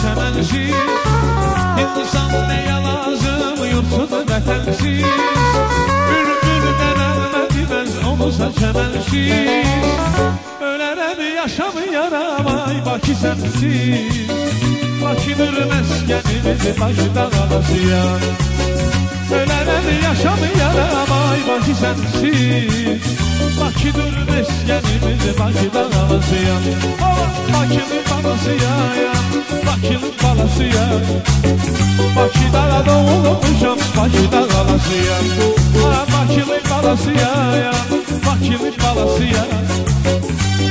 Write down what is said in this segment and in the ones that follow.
çəmənsiz. Hindistan nəyə lazım, yurtsuz vətənsiz. Bülbüldən əlmədiməz olursa çəmənsiz. Ölərəm yaşamayaram, ay Bakı sənsiz. Bakıdır məskənimiz, Bakıda qalasıyam. Ölərəm yaşamayaram, ay Bakı sənsiz. Bakıdır məskənimiz, Bakıda qalasıyam. Bakının balasıyam, Bakının balasıyam. Bakıda doğulmuşam, Bakıda qalasıyam. Bakının balasıyam, Bakının balasıyam.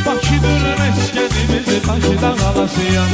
Bakıdır məskənimiz, Bakıda qalasıyam.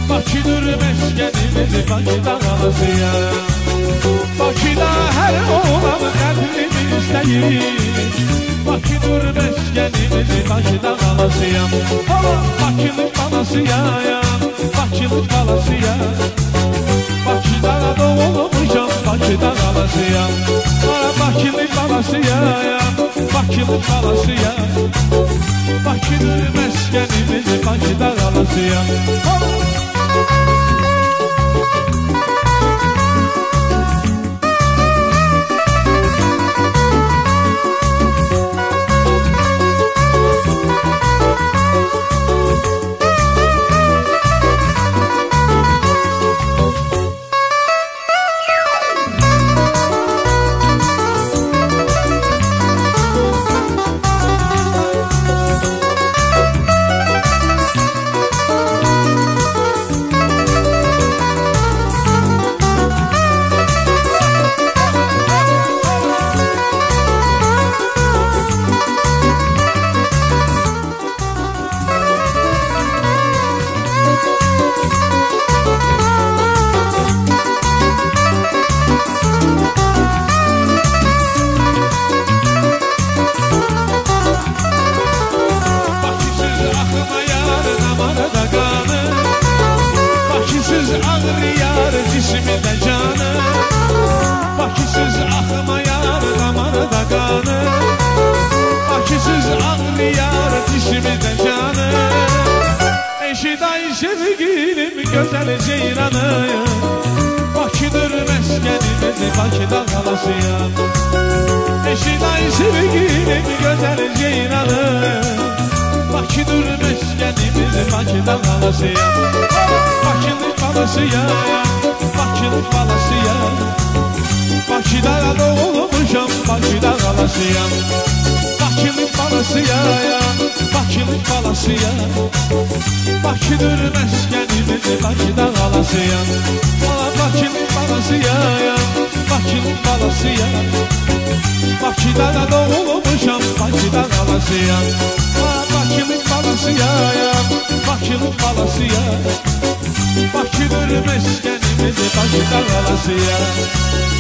Bakıdır məskənimiz, Bakıda qalasıyam. Bakıda hər oğlan qəlbimi istəyir. Bakıdır məskənimiz, Bakıda qalasıyam. Bakının balasıyam, Bakının balasıyam. Bakıda doğulmuşam, Bakıda qalasıyam. Bakının balasıyam, Bakının balasıyam. Bakıdır məskənimiz, Bakıda qalasıyam. Bakısız axmayar damarda qanı. Bakısız ağlayar dişimdə canı. Eşiday sevgilim gözəl ceyranı. Bakıdır məskənimiz, Bakıda qalasıyam. Eşiday sevgilim gözəl ceyranı. Bakıdır məskənimiz, Bakıda qalasıyam. Bakının balasıyam, Bakının balasıyam. Bakıda doğulmuşam, Bakıda qalasıyam. Bakının balasıyam, Bakının balasıyam. Bakıdır məskənimiz, Bakıda qalasıyam. Bakının balasıyam, Bakının balasıyam. Bakıda doğulmuşam, Bakıda qalasıyam. Bakının balasıyam, Bakının balasıyam. Bakıdır məskənimiz, Bakıda qalasıyam.